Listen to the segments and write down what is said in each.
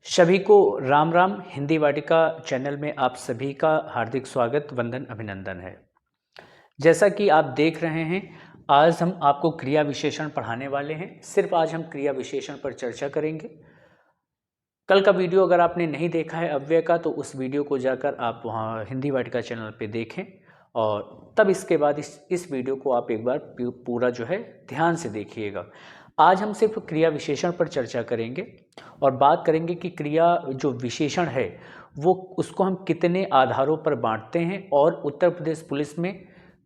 सभी को राम राम। हिंदी वाटिका चैनल में आप सभी का हार्दिक स्वागत, वंदन, अभिनंदन है। जैसा कि आप देख रहे हैं, आज हम आपको क्रिया विशेषण पढ़ाने वाले हैं। सिर्फ आज हम क्रिया विशेषण पर चर्चा करेंगे। कल का वीडियो अगर आपने नहीं देखा है अव्यय का, तो उस वीडियो को जाकर आप वहाँ हिंदी वाटिका चैनल पे देखें और तब इसके बाद इस वीडियो को आप एक बार पूरा जो है ध्यान से देखिएगा। आज हम सिर्फ क्रिया विशेषण पर चर्चा करेंगे और बात करेंगे कि क्रिया जो विशेषण है वो उसको हम कितने आधारों पर बांटते हैं और उत्तर प्रदेश पुलिस में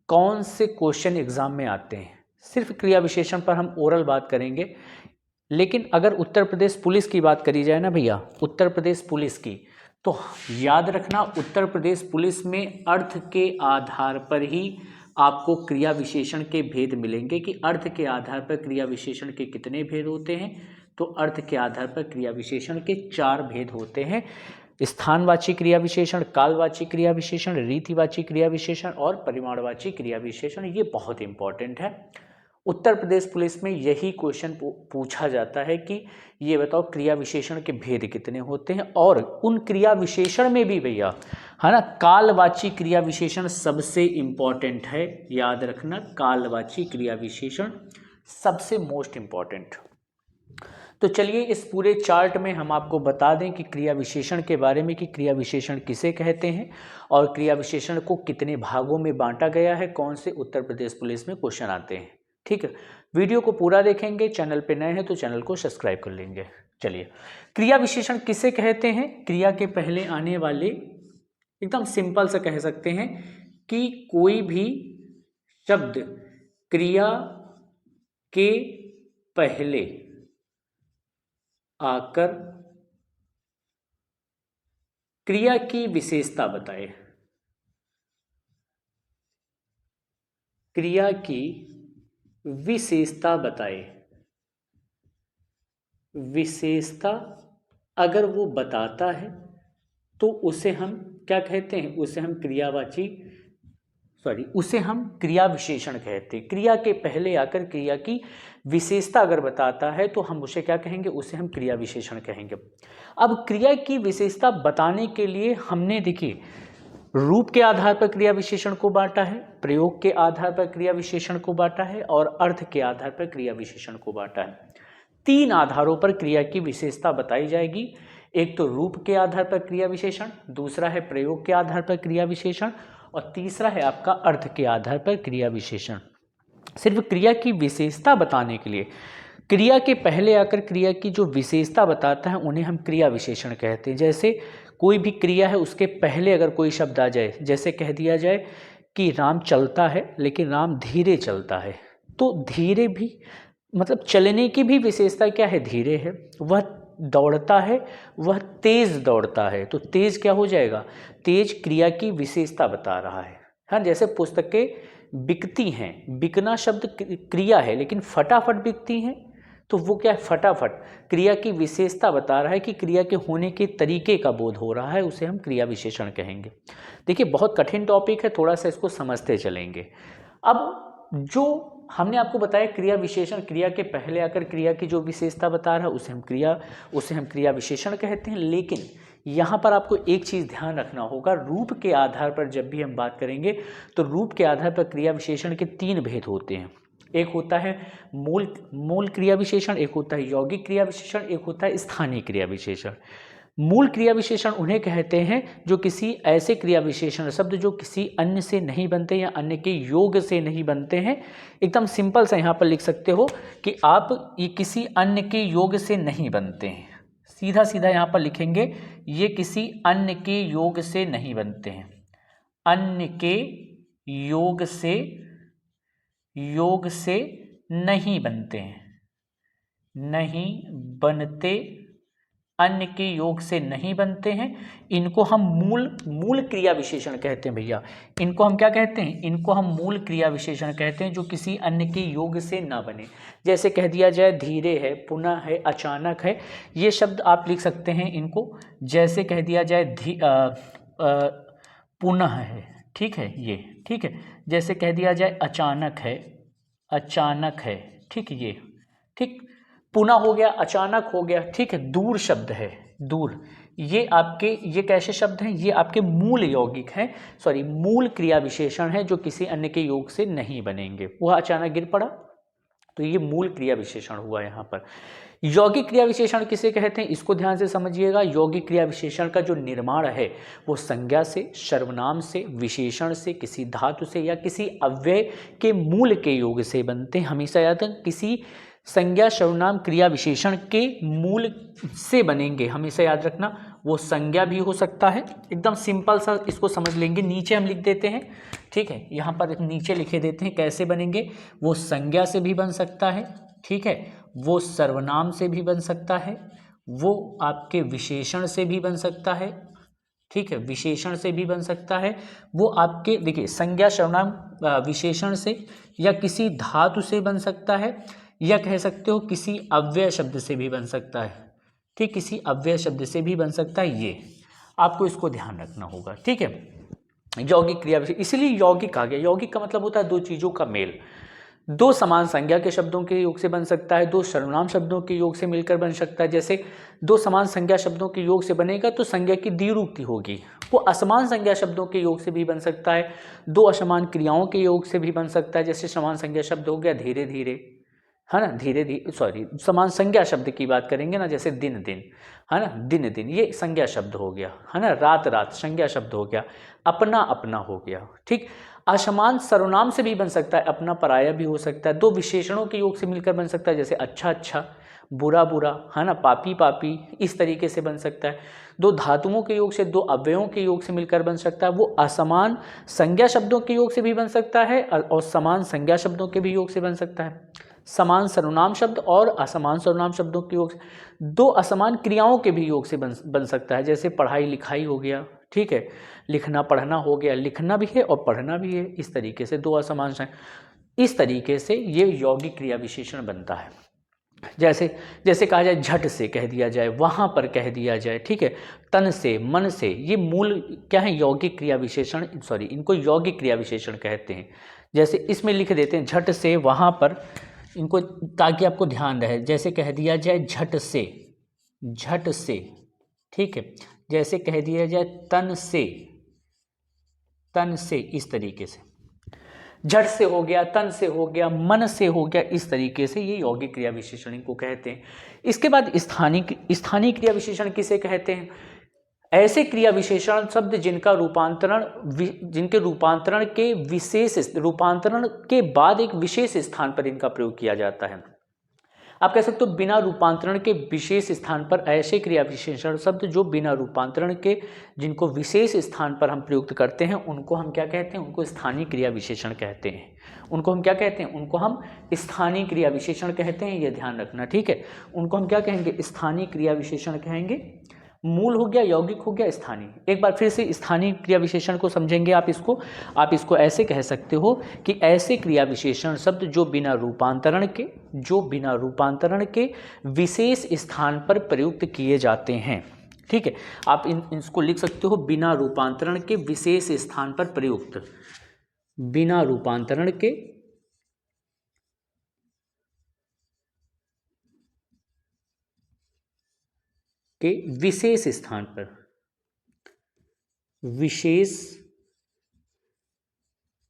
कौन से क्वेश्चन एग्जाम में आते हैं। सिर्फ क्रिया विशेषण पर हम ओरल बात करेंगे, लेकिन अगर उत्तर प्रदेश पुलिस की बात करी जाए ना भैया, उत्तर प्रदेश पुलिस की, तो याद रखना उत्तर प्रदेश पुलिस में अर्थ के आधार पर ही आपको क्रिया विशेषण के भेद मिलेंगे कि अर्थ के आधार पर क्रिया विशेषण के कितने भेद होते हैं। तो अर्थ के आधार पर क्रिया विशेषण के 4 भेद होते हैं: स्थानवाची क्रिया विशेषण, कालवाची क्रिया विशेषण, रीतिवाची क्रिया विशेषण और परिमाणवाची क्रिया विशेषण। ये बहुत इंपॉर्टेंट है। उत्तर प्रदेश पुलिस में यही क्वेश्चन पूछा जाता है कि ये बताओ क्रिया विशेषण के भेद कितने होते हैं। और उन क्रिया विशेषण में भी भैया, है ना, कालवाची क्रिया विशेषण सबसे इंपॉर्टेंट है। याद रखना, कालवाची क्रिया विशेषण सबसे मोस्ट इंपॉर्टेंट। तो चलिए इस पूरे चार्ट में हम आपको बता दें कि क्रिया विशेषण के बारे में, कि क्रिया विशेषण किसे कहते हैं और क्रिया विशेषण को कितने भागों में बांटा गया है, कौन से उत्तर प्रदेश पुलिस में क्वेश्चन आते हैं। ठीक है, वीडियो को पूरा देखेंगे। चैनल पे नए हैं तो चैनल को सब्सक्राइब कर लेंगे। चलिए, क्रिया विशेषण किसे कहते हैं? क्रिया के पहले आने वाले, एकदम सिंपल से कह सकते हैं कि कोई भी शब्द क्रिया के पहले आकर क्रिया की विशेषता बताए, क्रिया की विशेषता बताए। विशेषता अगर वो बताता है तो उसे हम क्या कहते हैं? उसे हम क्रिया विशेषण कहते हैं। क्रिया के पहले आकर क्रिया की विशेषता अगर बताता है तो हम उसे क्या कहेंगे? उसे हम क्रिया विशेषण कहेंगे। अब क्रिया की विशेषता बताने के लिए हमने, देखिए, रूप के आधार पर क्रिया विशेषण को बांटा है, प्रयोग के आधार पर क्रिया विशेषण को बांटा है और अर्थ के आधार पर क्रिया विशेषण को बांटा है। 3 आधारों पर क्रिया की विशेषता बताई जाएगी। एक तो रूप के आधार पर क्रिया विशेषण, दूसरा है प्रयोग के आधार पर क्रिया विशेषण और तीसरा है आपका अर्थ के आधार पर क्रिया विशेषण। सिर्फ क्रिया की विशेषता बताने के लिए, क्रिया के पहले आकर क्रिया की जो विशेषता बताता है उन्हें हम क्रिया विशेषण कहते हैं। जैसे कोई भी क्रिया है उसके पहले अगर कोई शब्द आ जाए, जैसे कह दिया जाए कि राम चलता है लेकिन राम धीरे चलता है, तो धीरे भी मतलब चलने की भी विशेषता क्या है? धीरे है। वह दौड़ता है, वह तेज दौड़ता है, तो तेज क्या हो जाएगा? तेज क्रिया की विशेषता बता रहा है। हाँ, जैसे पुस्तकें बिकती हैं, बिकना शब्द क्रिया है लेकिन फटाफट बिकती हैं, तो वो क्या है? फटाफट क्रिया की विशेषता बता रहा है कि क्रिया के होने के तरीके का बोध हो रहा है, उसे हम क्रिया विशेषण कहेंगे। देखिए, बहुत कठिन टॉपिक है, थोड़ा सा इसको समझते चलेंगे। अब जो हमने आपको बताया क्रिया विशेषण, क्रिया के पहले आकर क्रिया की जो विशेषता बता रहा है उसे हम क्रिया विशेषण कहते हैं। लेकिन यहाँ पर आपको एक चीज़ ध्यान रखना होगा, रूप के आधार पर जब भी हम बात करेंगे तो रूप के आधार पर क्रिया विशेषण के 3 भेद होते हैं। एक होता है मूल क्रिया विशेषण, एक होता है यौगिक क्रिया विशेषण, एक होता है स्थानीय क्रिया विशेषण। मूल क्रिया विशेषण उन्हें कहते हैं जो किसी ऐसे क्रिया विशेषण शब्द जो किसी अन्य से नहीं बनते या अन्य के योग से नहीं बनते हैं। एकदम सिंपल सा यहाँ पर लिख सकते हो कि आप ये किसी अन्य के योग से नहीं बनते हैं। सीधा सीधा यहाँ पर लिखेंगे, ये किसी अन्य के योग से नहीं बनते हैं। अन्य के योग से नहीं बनते हैं, नहीं बनते, अन्य के योग से नहीं बनते हैं। इनको हम मूल क्रिया विशेषण कहते हैं भैया। इनको हम क्या कहते हैं? इनको हम मूल क्रिया विशेषण कहते हैं जो किसी अन्य के योग से ना बने। जैसे कह दिया जाए धीरे है, पुनः है, अचानक है, ये शब्द आप लिख सकते हैं इनको। जैसे कह दिया जाए पुनः है, ठीक है, ये ठीक है। जैसे कह दिया जाए अचानक है, अचानक है, ठीक, ये ठीक। पुनः हो गया, अचानक हो गया, ठीक है। दूर शब्द है, दूर, ये आपके, ये कैसे शब्द हैं, ये आपके मूल यौगिक हैं, सॉरी मूल क्रिया विशेषण है जो किसी अन्य के योग से नहीं बनेंगे। वह अचानक गिर पड़ा, तो ये मूल क्रिया विशेषण हुआ यहाँ पर। यौगिक क्रिया विशेषण किसे कहते हैं, इसको ध्यान से समझिएगा। यौगिक क्रिया विशेषण का जो निर्माण है वो संज्ञा से, सर्वनाम से, विशेषण से, किसी धातु से या किसी अव्यय के मूल के योग से बनते हैं। हमेशा याद रखें, किसी संज्ञा, सर्वनाम, क्रिया विशेषण के मूल से बनेंगे, हमेशा याद रखना। वो संज्ञा भी हो सकता है, एकदम सिंपल सा इसको समझ लेंगे, नीचे हम लिख देते हैं, ठीक है, यहाँ पर नीचे लिखे देते हैं कैसे बनेंगे। वो संज्ञा से भी बन सकता है, ठीक है, वो सर्वनाम से भी बन सकता है, वो आपके विशेषण से भी बन सकता है, ठीक है, विशेषण से भी बन सकता है, वो आपके देखिए संज्ञा, सर्वनाम, विशेषण से या किसी धातु से बन सकता है, या कह सकते हो किसी अव्यय शब्द से भी बन सकता है, ठीक, किसी अव्यय शब्द से भी बन सकता है। ये आपको इसको ध्यान रखना होगा, ठीक है। यौगिक क्रिया विशेषण, इसलिए यौगिक आ गया। यौगिक का मतलब होता है दो चीज़ों का मेल। दो समान संज्ञा के शब्दों के योग से बन सकता है, दो सर्वनाम शब्दों के योग से मिलकर बन सकता है। जैसे दो समान संज्ञा शब्दों के योग से बनेगा तो संज्ञा की द्विरूपति होगी। वो असमान संज्ञा शब्दों के योग से भी बन सकता है, दो असमान क्रियाओं के योग से भी बन सकता है। जैसे समान संज्ञा शब्द हो गया धीरे धीरे, है ना, धीरे धीरे, सॉरी समान संज्ञा शब्द की बात करेंगे ना, जैसे दिन दिन, है ना, दिन दिन, ये संज्ञा शब्द हो गया, है ना। रात रात संज्ञा शब्द हो गया। अपना अपना हो गया, ठीक। असमान सर्वनाम से भी बन सकता है, अपना पराया भी हो सकता है। दो विशेषणों के योग से मिलकर बन सकता है, जैसे अच्छा अच्छा, बुरा बुरा, है ना, पापी पापी, इस तरीके से बन सकता है। दो धातुओं के योग से, दो अव्ययों के योग से मिलकर बन सकता है। वो असमान संज्ञा शब्दों के योग से भी बन सकता है और समान संज्ञा शब्दों के भी योग से बन सकता है। समान सर्वनाम शब्द और असमान सर्वनाम शब्दों के योग से, दो असमान क्रियाओं के भी योग से बन सकता है। जैसे पढ़ाई लिखाई हो गया, ठीक है, लिखना पढ़ना हो गया, लिखना भी है और पढ़ना भी है, इस तरीके से दो असमान, इस तरीके से ये यौगिक क्रिया विशेषण बनता है। जैसे जैसे कहा जाए झट से कह दिया जाए, वहाँ पर कह दिया जाए, ठीक है, तन से, मन से, ये मूल क्या है, यौगिक क्रिया विशेषण, सॉरी इनको यौगिक क्रिया विशेषण कहते हैं। जैसे इसमें लिख देते हैं झट से, वहाँ पर इनको, ताकि आपको ध्यान रहे। जैसे कह दिया जाए झट से, झट से, ठीक है, जैसे कह दिया जाए तन से, तन से, इस तरीके से झट से हो गया, तन से हो गया, मन से हो गया, इस तरीके से ये यौगिक क्रिया विशेषण को कहते हैं। इसके बाद स्थानीय क्रिया विशेषण किसे कहते हैं, ऐसे क्रिया विशेषण शब्द जिनका जिनके रूपांतरण के विशेष, रूपांतरण के बाद एक विशेष स्थान पर इनका प्रयोग किया जाता है। आप कह सकते हो बिना रूपांतरण के विशेष स्थान पर, ऐसे क्रिया विशेषण शब्द जो बिना रूपांतरण के, जिनको विशेष स्थान पर हम प्रयुक्त करते हैं, उनको हम क्या कहते हैं, उनको स्थानीय क्रिया विशेषण कहते हैं। उनको हम क्या कहते हैं, उनको हम स्थानीय क्रिया विशेषण कहते हैं, ये ध्यान रखना, ठीक है। उनको हम क्या कहेंगे, स्थानीय क्रिया विशेषण कहेंगे। मूल हो गया, यौगिक हो गया, स्थानीय। एक बार फिर से स्थानीय क्रिया विशेषण को समझेंगे। आप इसको ऐसे कह सकते हो कि ऐसे क्रिया विशेषण शब्द जो बिना रूपांतरण के विशेष स्थान पर प्रयुक्त किए जाते हैं, ठीक है। आप इसको लिख सकते हो, बिना रूपांतरण के विशेष स्थान पर प्रयुक्त, बिना रूपांतरण के विशेष स्थान पर, विशेष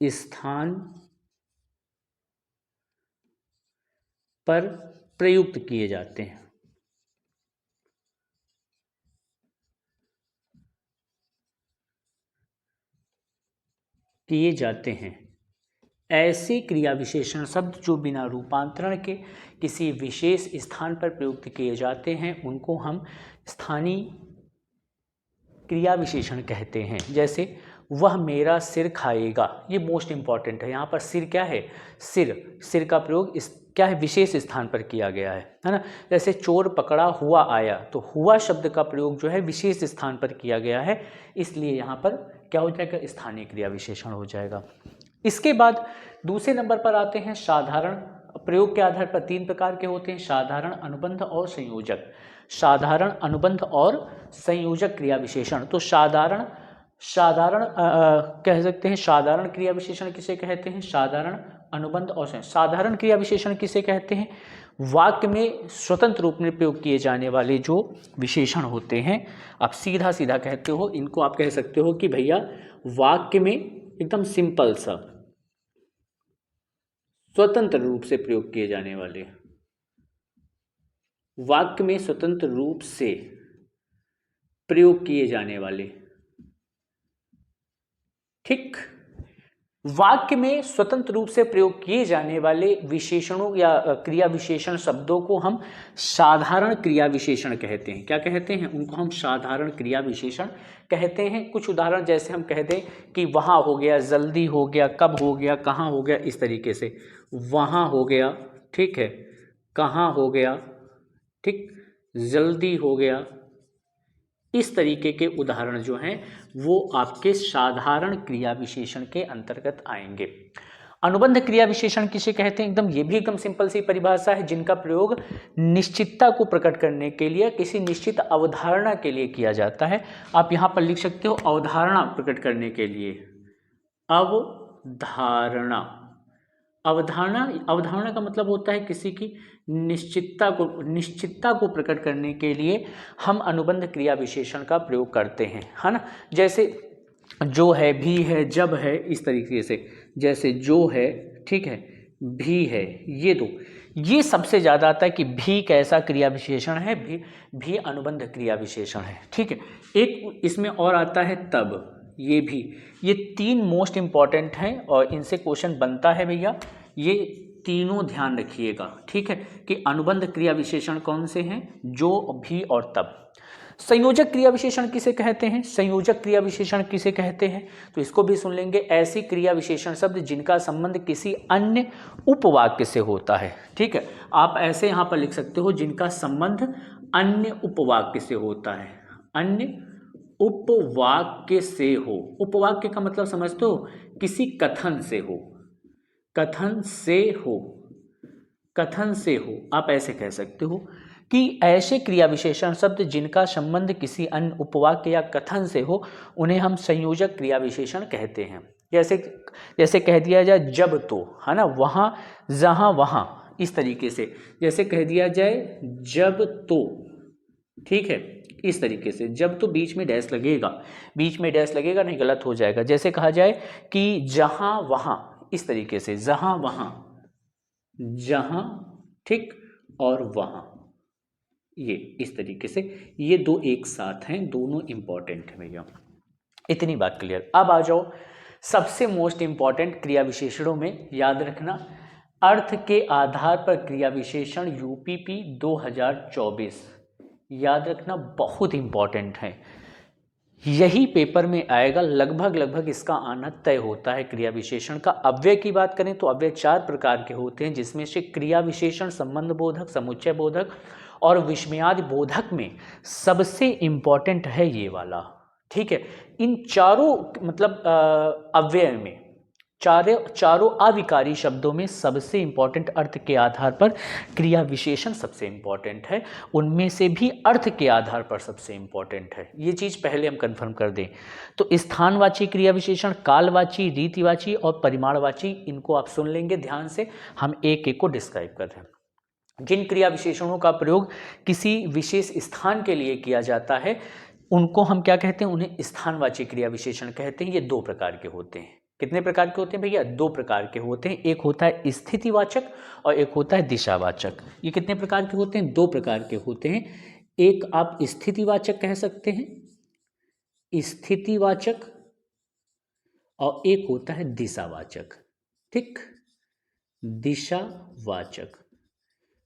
स्थान पर प्रयुक्त किए जाते हैं, ऐसे क्रिया विशेषण शब्द जो बिना रूपांतरण के किसी विशेष स्थान पर प्रयुक्त किए जाते हैं, उनको हम स्थानीय क्रिया विशेषण कहते हैं। जैसे वह मेरा सिर खाएगा, ये मोस्ट इंपॉर्टेंट है। यहाँ पर सिर क्या है, सिर का प्रयोग क्या है, विशेष स्थान पर किया गया है ना। जैसे चोर पकड़ा हुआ आया, तो हुआ शब्द का प्रयोग जो है विशेष स्थान पर किया गया है, इसलिए यहाँ पर क्या हो जाएगा, स्थानीय क्रिया विशेषण हो जाएगा। इसके बाद दूसरे नंबर पर आते हैं साधारण। प्रयोग के आधार पर तीन प्रकार के होते हैं, साधारण, अनुबंध और संयोजक। साधारण, अनुबंध और संयोजक क्रिया विशेषण। तो साधारण कह सकते हैं, साधारण क्रिया विशेषण किसे कहते हैं, साधारण, अनुबंध और साधारण क्रिया विशेषण किसे कहते हैं, वाक्य में स्वतंत्र रूप में प्रयोग किए जाने वाले जो विशेषण होते हैं, आप सीधा सीधा कहते हो, इनको आप कह सकते हो कि भैया वाक्य में एकदम सिंपल सा स्वतंत्र रूप से प्रयोग किए जाने वाले, वाक्य में स्वतंत्र रूप से प्रयोग किए जाने वाले, ठीक, वाक्य में स्वतंत्र रूप से प्रयोग किए जाने वाले विशेषणों या क्रिया विशेषण शब्दों को हम साधारण क्रिया विशेषण कहते हैं। क्या कहते हैं? उनको हम साधारण क्रिया विशेषण कहते हैं। कुछ उदाहरण जैसे हम कह दें कि वहाँ हो गया, जल्दी हो गया, कब हो गया, कहाँ हो गया, इस तरीके से। वहाँ हो गया, ठीक है, कहाँ हो गया, ठीक, जल्दी हो गया, इस तरीके के उदाहरण जो हैं वो आपके साधारण क्रिया विशेषण के अंतर्गत आएंगे। अनुबंध क्रिया विशेषण किसे कहते हैं? एकदम ये भी एकदम सिंपल सी परिभाषा है, जिनका प्रयोग निश्चितता को प्रकट करने के लिए, किसी निश्चित अवधारणा के लिए किया जाता है। आप यहाँ पर लिख सकते हो अवधारणा प्रकट करने के लिए, अवधारणा। अवधारणा का मतलब होता है किसी की निश्चितता को प्रकट करने के लिए हम अनुबंध क्रिया विशेषण का प्रयोग करते हैं, है ना। जैसे जो है, भी है, जब है, इस तरीके से। जैसे जो है, ठीक है, भी है, ये दो, ये सबसे ज़्यादा आता है कि भी कैसा क्रिया विशेषण है, भी अनुबंध क्रिया विशेषण है, ठीक है। एक इसमें और आता है तब, ये भी, ये तीन मोस्ट इंपॉर्टेंट हैं और इनसे क्वेश्चन बनता है भैया। ये तीनों ध्यान रखिएगा, ठीक है, कि अनुबंध क्रिया विशेषण कौन से हैं, जो, भी और तब। संयोजक क्रिया विशेषण किसे कहते हैं? संयोजक क्रिया विशेषण किसे कहते हैं तो इसको भी सुन लेंगे। ऐसी क्रिया विशेषण शब्द जिनका संबंध किसी अन्य उपवाक्य से होता है, ठीक है। आप ऐसे यहाँ पर लिख सकते हो, जिनका संबंध अन्य उपवाक्य से होता है, अन्य उपवाक्य से हो। उपवाक्य का मतलब समझते हो? किसी कथन से हो, कथन से हो, कथन से हो, आप ऐसे कह सकते हो कि ऐसे क्रिया विशेषण शब्द जिनका संबंध किसी अन्य उपवाक्य या कथन से हो, उन्हें हम संयोजक क्रिया विशेषण कहते हैं। जैसे कह दिया जाए जब तो, है ना, वहाँ, जहाँ, वहाँ, इस तरीके से। जैसे कह दिया जाए जब तो, ठीक है, इस तरीके से। जब तो बीच में डैश लगेगा, बीच में डैश लगेगा, नहीं गलत हो जाएगा। जैसे कहा जाए कि जहाँ वहाँ, इस तरीके से, जहाँ वहाँ, जहाँ, ठीक, और वहाँ, ये इस तरीके से। ये दो एक साथ हैं, दोनों इंपॉर्टेंट है भैया। इतनी बात क्लियर। अब आ जाओ सबसे मोस्ट इंपॉर्टेंट क्रिया विशेषणों में, याद रखना, अर्थ के आधार पर क्रिया विशेषण यूपीपी 2024, याद रखना, बहुत इंपॉर्टेंट है। यही पेपर में आएगा, लगभग इसका आना तय होता है। क्रिया विशेषण का अव्यय की बात करें तो अव्यय 4 प्रकार के होते हैं, जिसमें से क्रिया विशेषण संबंध बोधक, समुच्चय बोधक और विस्मयादि बोधक में सबसे इंपॉर्टेंट है ये वाला, ठीक है। इन चारों मतलब अव्यय में, चारों अविकारी शब्दों में सबसे इंपॉर्टेंट अर्थ के आधार पर क्रिया विशेषण सबसे इंपॉर्टेंट है। उनमें से भी अर्थ के आधार पर सबसे इंपॉर्टेंट है, ये चीज़ पहले हम कंफर्म कर दें। तो स्थानवाची क्रिया विशेषण, कालवाची, रीतिवाची और परिमाणवाची, इनको आप सुन लेंगे ध्यान से। हम एक एक को डिस्क्राइब कर रहे हैं। जिन क्रिया विशेषणों का प्रयोग किसी विशेष स्थान के लिए किया जाता है, उनको हम क्या कहते हैं? उन्हें स्थानवाची क्रिया विशेषण कहते हैं। ये 2 प्रकार के होते हैं। कितने प्रकार के होते हैं भैया? 2 प्रकार के होते हैं। एक होता है स्थितिवाचक और एक होता है दिशावाचक। ये कितने प्रकार के होते हैं? 2 प्रकार के होते हैं। एक आप स्थितिवाचक कह सकते हैं, स्थितिवाचक, और एक होता है दिशावाचक, ठीक, दिशावाचक।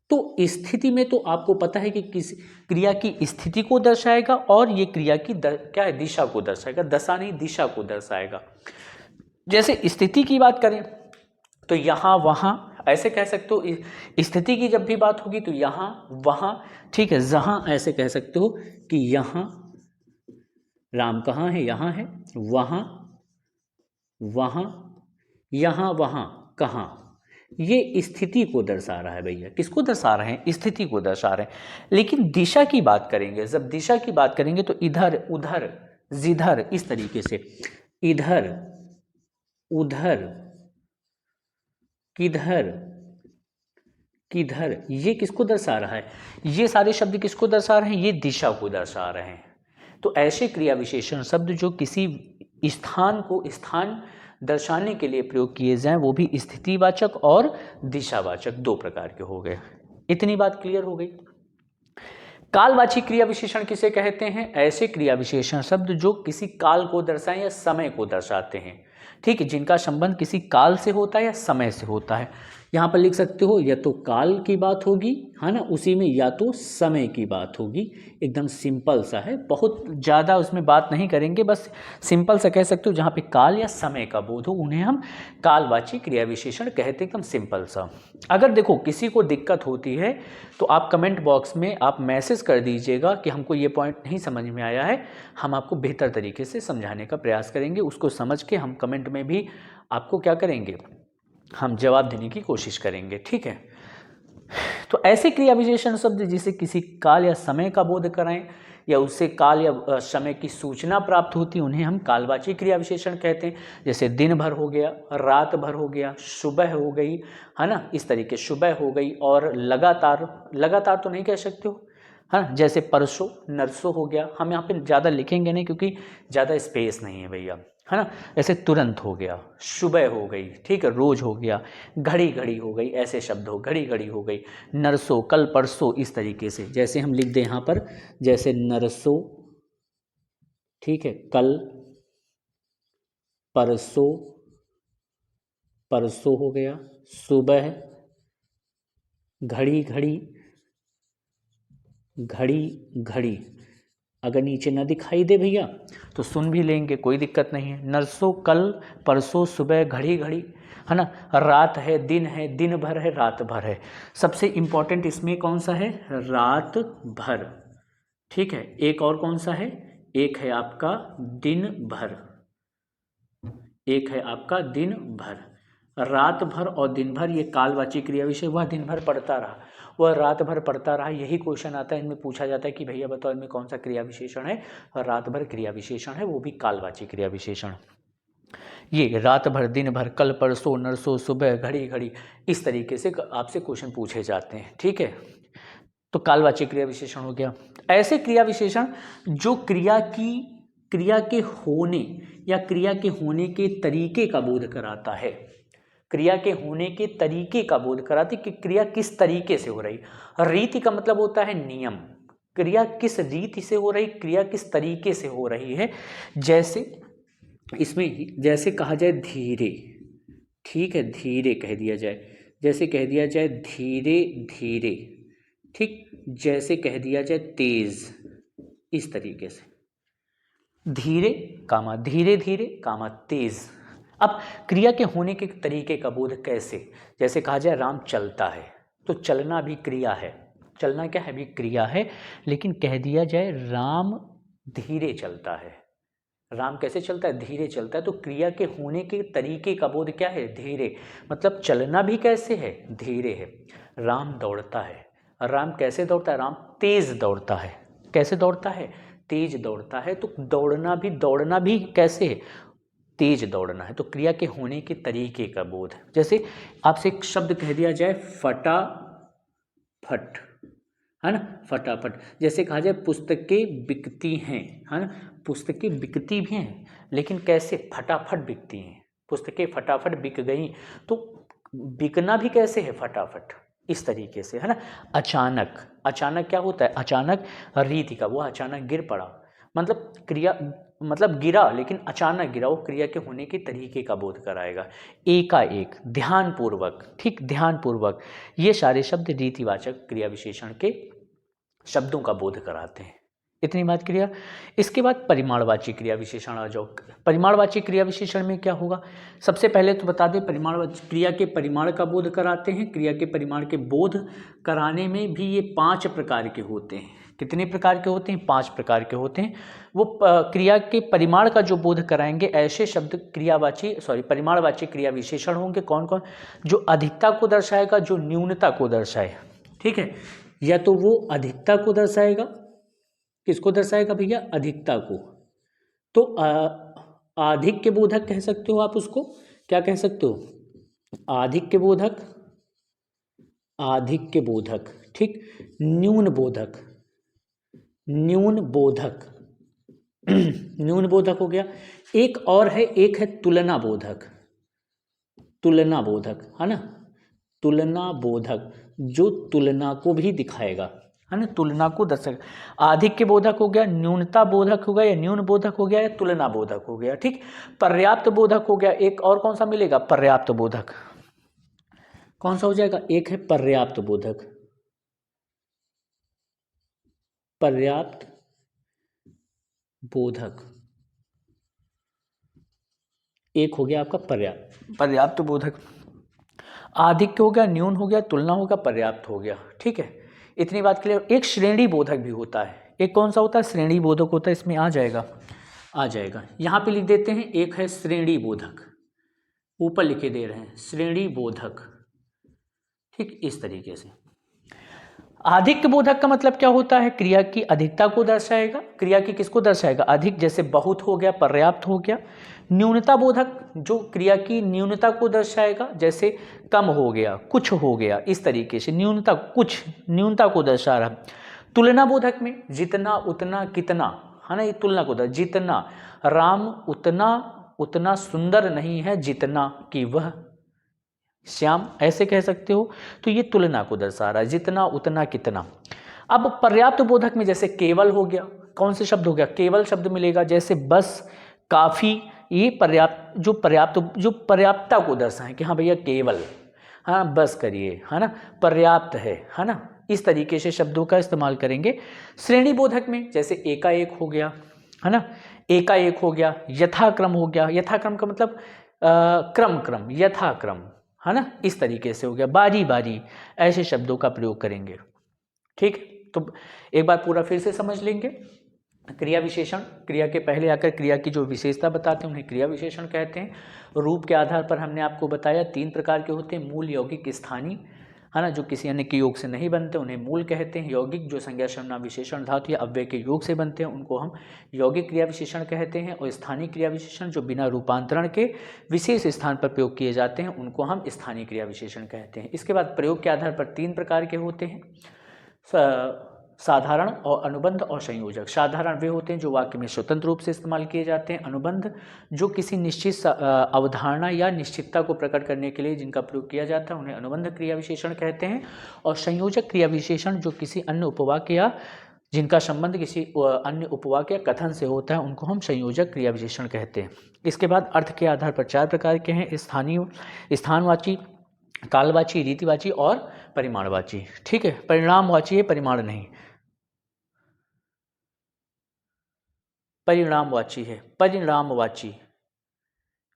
तो स्थिति में तो आपको पता है कि किस क्रिया की स्थिति को दर्शाएगा और ये क्रिया की क्या है? दिशा को दर्शाएगा, दशा नहीं, दिशा को दर्शाएगा। जैसे स्थिति की बात करें तो यहाँ वहाँ, ऐसे कह सकते हो। स्थिति की जब भी बात होगी तो यहाँ वहाँ, ठीक है, जहाँ, ऐसे कह सकते हो कि यहाँ राम कहाँ है, यहाँ है, वहाँ, वहाँ, यहाँ, वहाँ, कहाँ। ये स्थिति को दर्शा रहा है भैया। किसको दर्शा रहे हैं? स्थिति को दर्शा रहे हैं। लेकिन दिशा की बात करेंगे, जब दिशा की बात करेंगे तो इधर, उधर, जिधर, इस तरीके से, इधर, उधर, किधर, किधर, ये किसको दर्शा रहा है? ये सारे शब्द किसको दर्शा रहे हैं? ये दिशा को दर्शा रहे हैं। तो ऐसे क्रिया विशेषण शब्द जो किसी स्थान दर्शाने के लिए प्रयोग किए जाएं, वो भी स्थितिवाचक और दिशावाचक दो प्रकार के हो गए। इतनी बात क्लियर हो गई। कालवाची क्रिया विशेषण किसे कहते हैं? ऐसे क्रिया विशेषण शब्द जो किसी काल को दर्शाएं या समय को दर्शाते हैं, ठीक है, जिनका संबंध किसी काल से होता है या समय से होता है। यहाँ पर लिख सकते हो या तो काल की बात होगी, है ना, उसी में, या तो समय की बात होगी। एकदम सिंपल सा है, बहुत ज़्यादा उसमें बात नहीं करेंगे, बस सिंपल सा कह सकते हो। जहाँ पे काल या समय का बोध हो उन्हें हम कालवाची क्रिया विशेषण कहते हैं, एकदम सिंपल सा। अगर देखो किसी को दिक्कत होती है तो आप कमेंट बॉक्स में आप मैसेज कर दीजिएगा कि हमको ये पॉइंट नहीं समझ में आया है, हम आपको बेहतर तरीके से समझाने का प्रयास करेंगे। उसको समझ के हम कमेंट में भी आपको क्या करेंगे, हम जवाब देने की कोशिश करेंगे, ठीक है। तो ऐसे क्रिया विशेषण शब्द जिसे किसी काल या समय का बोध कराएं या उससे काल या समय की सूचना प्राप्त होती है, उन्हें हम कालवाची क्रिया विशेषण कहते हैं। जैसे दिन भर हो गया, रात भर हो गया, सुबह हो गई, है ना, इस तरीके सुबह हो गई। और लगातार, लगातार तो नहीं कह सकते हो, है ना, जैसे परसों, नरसों हो गया। हम यहाँ पे ज़्यादा लिखेंगे नहीं क्योंकि ज़्यादा स्पेस नहीं है भैया, है ना। ऐसे तुरंत हो गया, सुबह हो गई, ठीक है, रोज हो गया, घड़ी घड़ी हो गई, ऐसे शब्द हो, घड़ी घड़ी हो गई, नरसों, कल परसों, इस तरीके से। जैसे हम लिख दें यहाँ पर, जैसे नरसों, ठीक है, कल, परसों, परसों हो गया, सुबह, घड़ी घड़ी, घड़ी घड़ी। अगर नीचे ना दिखाई दे भैया तो सुन भी लेंगे, कोई दिक्कत नहीं है। नरसों, कल, परसों, सुबह, घड़ी घड़ी, है ना। रात है, दिन भर है, रात भर है। सबसे इम्पोर्टेंट इसमें कौन सा है? रात भर, ठीक है। एक और कौन सा है? एक है आपका दिन भर, एक है आपका दिन भर। रात भर और दिन भर ये कालवाची क्रिया विशेषण। वह दिन भर पढ़ता रहा, वह रात भर पढ़ता रहा। यही क्वेश्चन आता है, इनमें पूछा जाता है कि भैया बताओ इनमें कौन सा क्रिया विशेषण है? और रात भर क्रिया विशेषण है, वो भी कालवाची क्रिया विशेषण। ये रात भर, दिन भर, कल परसों, नरसों, सुबह, घड़ी घड़ी, इस तरीके से आपसे क्वेश्चन पूछे जाते हैं, ठीक है। तो कालवाची क्रिया विशेषण हो गया। ऐसे क्रिया विशेषण जो क्रिया के होने या क्रिया के होने के तरीके का बोध कराता है, क्रिया के होने के तरीके का बोध कराती कि क्रिया किस तरीके से हो रही। रीति का मतलब होता है नियम, क्रिया किस रीति से हो रही, क्रिया किस तरीके से हो रही है। जैसे इसमें जैसे कहा जाए धीरे, ठीक है, धीरे कह दिया जाए, जैसे कह दिया जाए धीरे धीरे, ठीक, जैसे कह दिया जाए तेज, इस तरीके से धीरे कामा धीरे धीरे कामा तेज। अब क्रिया के होने के तरीके का बोध कैसे? जैसे कहा जाए राम चलता है, तो चलना भी क्रिया है, चलना क्या है? भी क्रिया है। लेकिन कह दिया जाए राम धीरे चलता है, राम कैसे चलता है? धीरे चलता है। तो क्रिया के होने के तरीके का बोध क्या है? धीरे, मतलब चलना भी कैसे है? धीरे है। राम दौड़ता है, राम कैसे दौड़ता है? राम तेज दौड़ता है। कैसे दौड़ता है? तेज दौड़ता है। तो दौड़ना भी कैसे है? तेज दौड़ना है। तो क्रिया के होने के तरीके का बोध। जैसे आपसे एक शब्द कह दिया जाए फटाफट, है ना, फटाफट। जैसे कहा जाए पुस्तकें बिकती हैं, है ना, पुस्तकें बिकती भी हैं, लेकिन कैसे? फटाफट बिकती हैं, पुस्तकें फटाफट बिक गई। तो बिकना भी कैसे है? फटाफट, इस तरीके से, है ना। अचानक, अचानक क्या होता है? अचानक रीति का, वो अचानक गिर पड़ा, मतलब क्रिया, मतलब गिरा लेकिन अचानक गिरा, वो क्रिया के होने के तरीके का बोध कराएगा। एकाएक, ध्यानपूर्वक, ठीक, ध्यानपूर्वक, ये सारे शब्द रीतिवाचक क्रिया विशेषण के शब्दों का बोध कराते हैं। इतनी बात क्लियर। इसके बाद परिमाणवाची क्रिया विशेषण आ जाओ। परिमाणवाची क्रिया विशेषण में क्या होगा? सबसे पहले तो बता दें, परिमाणवाची क्रिया के परिमाण का बोध कराते हैं। क्रिया के परिमाण के बोध कराने में भी ये 5 प्रकार के होते हैं। कितने प्रकार के होते हैं? 5 प्रकार के होते हैं। वो क्रिया के परिमाण का जो बोध कराएंगे, ऐसे शब्द परिमाणवाची क्रिया विशेषण होंगे। कौन कौन? जो अधिकता को दर्शाएगा, जो न्यूनता को दर्शाए, ठीक है। या तो वो अधिकता को दर्शाएगा, किसको दर्शाएगा भैया? अधिकता को। तो अधिक के बोधक कह सकते हो आप उसको, क्या कह सकते हो? अधिक के बोधक, आधिक्य बोधक, ठीक, न्यून बोधक, न्यून बोधक न्यून बोधक हो गया। एक और है, एक है तुलना बोधक, तुलना बोधक है ना, तुलना बोधक जो तुलना को भी दिखाएगा, है ना, तुलना को दर्शाएगा। आधिक्य बोधक हो गया, न्यूनता बोधक हो गया या न्यून बोधक हो गया या तुलना बोधक हो गया, ठीक। पर्याप्त बोधक हो गया। एक और कौन सा मिलेगा, पर्याप्त बोधक। कौन सा हो जाएगा, एक है पर्याप्त बोधक, पर्याप्त बोधक, एक हो गया आपका पर्याप्त बोधक। आधिक्य हो गया, न्यून हो गया, तुलना हो गया, पर्याप्त हो गया, ठीक है। इतनी बात क्लियर। एक श्रेणी बोधक भी होता है। एक कौन सा होता है, श्रेणी बोधक होता है। इसमें आ जाएगा यहाँ पे लिख देते हैं। एक है श्रेणी बोधक, ऊपर लिखे दे रहे हैं श्रेणी बोधक, ठीक, इस तरीके से। अधिक बोधक का मतलब क्या होता है, क्रिया की अधिकता को दर्शाएगा। क्रिया की किसको दर्शाएगा, अधिक, जैसे बहुत हो गया, पर्याप्त हो गया। न्यूनता बोधक जो क्रिया की न्यूनता को दर्शाएगा, जैसे कम हो गया, कुछ हो गया, इस तरीके से न्यूनता, कुछ न्यूनता को दर्शा रहा। तुलना बोधक में जितना, उतना, कितना, है ना, ये तुलना को दर्शा। जितना राम उतना सुंदर नहीं है जितना कि वह श्याम, ऐसे कह सकते हो। तो ये तुलना को दर्शा रहा है, जितना, उतना, कितना। अब पर्याप्त बोधक में जैसे केवल हो गया, कौन से शब्द हो गया, केवल शब्द मिलेगा, जैसे बस, काफी। ये जो पर्याप्तता को दर्शाएं कि हाँ भैया केवल, हाँ बस करिए, है ना, पर्याप्त है ना, इस तरीके से शब्दों का इस्तेमाल करेंगे। श्रेणी बोधक में जैसे एकाएक हो गया, है ना, एकाएक हो गया, यथाक्रम हो गया। यथाक्रम का मतलब क्रम, यथाक्रम, है ना, इस तरीके से हो गया। बारी बारी, ऐसे शब्दों का प्रयोग करेंगे, ठीक। तो एक बार पूरा फिर से समझ लेंगे। क्रिया विशेषण, क्रिया के पहले आकर क्रिया की जो विशेषता बताते हैं उन्हें क्रिया विशेषण कहते हैं। रूप के आधार पर हमने आपको बताया 3 प्रकार के होते हैं, मूल, यौगिक, स्थानीय, है ना, जो किसी अन्य के योग से नहीं बनते उन्हें मूल कहते हैं। यौगिक जो संज्ञा, सर्वनाम, विशेषण, धातु या अव्यय के योग से बनते हैं उनको हम यौगिक क्रिया विशेषण कहते हैं। और स्थानीय क्रिया विशेषण जो बिना रूपांतरण के विशेष स्थान पर प्रयोग किए जाते हैं उनको हम स्थानीय क्रिया विशेषण कहते हैं। इसके बाद प्रयोग के आधार पर 3 प्रकार के होते हैं, साधारण और अनुबंध और संयोजक। साधारण वे होते हैं जो वाक्य में स्वतंत्र रूप से इस्तेमाल किए जाते हैं। अनुबंध जो किसी निश्चित अवधारणा या निश्चितता को प्रकट करने के लिए जिनका प्रयोग किया जाता है उन्हें अनुबंध क्रिया विशेषण कहते हैं। और संयोजक क्रिया विशेषण जो किसी अन्य उपवाक्य या जिनका संबंध किसी अन्य उपवाक्य या कथन से होता है उनको हम संयोजक क्रिया विशेषण कहते हैं। इसके बाद अर्थ के आधार पर 4 प्रकार के हैं, स्थानीय, स्थानवाची, कालवाची, रीतिवाची और परिमाणवाची, ठीक है। परिणामवाची है, परिमाण नहीं, परिणामवाची है, परिणामवाची,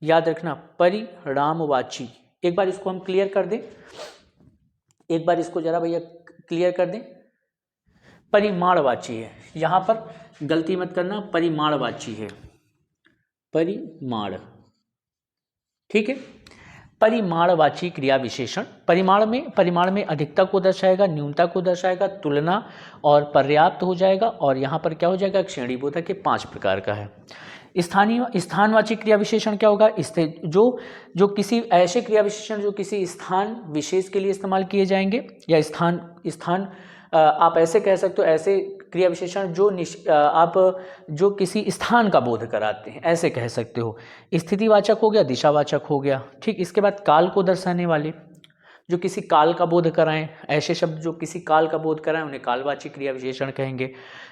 याद रखना, परिणामवाची। एक बार इसको हम क्लियर कर दें, एक बार इसको जरा भैया क्लियर कर दें। परिमाणवाची है, यहां पर गलती मत करना, परिमाणवाची है, परिमाण, ठीक है। परिमाणवाची क्रिया विशेषण परिमाण में अधिकता को दर्शाएगा, न्यूनता को दर्शाएगा, तुलना और पर्याप्त हो जाएगा। और यहाँ पर क्या हो जाएगा, श्रेणी बोधक के 5 प्रकार का है। स्थानवाची क्रिया विशेषण क्या होगा, जो किसी ऐसे क्रिया विशेषण जो किसी स्थान विशेष के लिए इस्तेमाल किए जाएंगे, या स्थान आप ऐसे कह सकते हो, ऐसे क्रिया विशेषण आप जो किसी स्थान का बोध कराते हैं, ऐसे कह सकते हो। स्थितिवाचक हो गया, दिशावाचक हो गया, ठीक। इसके बाद काल को दर्शाने वाले जो किसी काल का बोध कराएं, ऐसे शब्द जो किसी काल का बोध कराएं उन्हें कालवाची क्रिया विशेषण कहेंगे।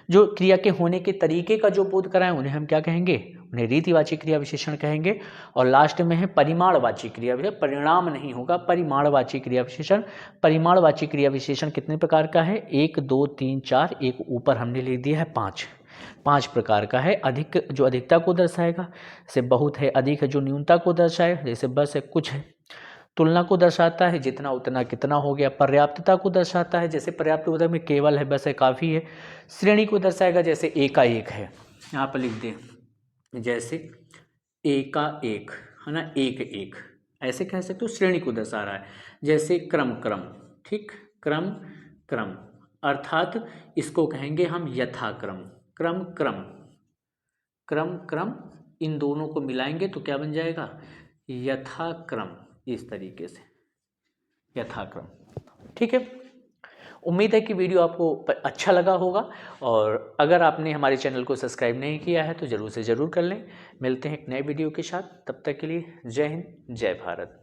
जो क्रिया के होने के तरीके का जो बोध कराएं उन्हें हम क्या कहेंगे, उन्हें रीतिवाची क्रिया विशेषण कहेंगे। और लास्ट में है परिमाणवाची क्रिया विशेषण, परिणाम नहीं होगा, परिमाणवाची क्रिया विशेषण। परिमाणवाची क्रिया विशेषण कितने प्रकार का है, 1 2 3 4, एक ऊपर हमने लिख दिया है 5 प्रकार का है। अधिक जो अधिकता को दर्शाएगा, जैसे बहुत है, अधिक है जो न्यूनता को दर्शाए, जैसे बस है, कुछ है। तुलना को दर्शाता है, जितना, उतना, कितना हो गया। पर्याप्तता को दर्शाता है, जैसे पर्याप्त बोधक में केवल है, बस है, काफ़ी है। श्रेणी को दर्शाएगा, जैसे एकाएक है, यहाँ पर लिख दें, जैसे एकाएक, है ना, एक, ऐसे कह सकते हो। श्रेणी को दर्शा रहा है, जैसे क्रम, ठीक, क्रम, अर्थात इसको कहेंगे हम यथाक्रम। क्रम, इन दोनों को मिलाएंगे तो क्या बन जाएगा, यथाक्रम, इस तरीके से यथाक्रम। ठीक है, उम्मीद है कि वीडियो आपको अच्छा लगा होगा, और अगर आपने हमारे चैनल को सब्सक्राइब नहीं किया है तो ज़रूर से ज़रूर कर लें। मिलते हैं एक नए वीडियो के साथ, तब तक के लिए जय हिंद, जय भारत।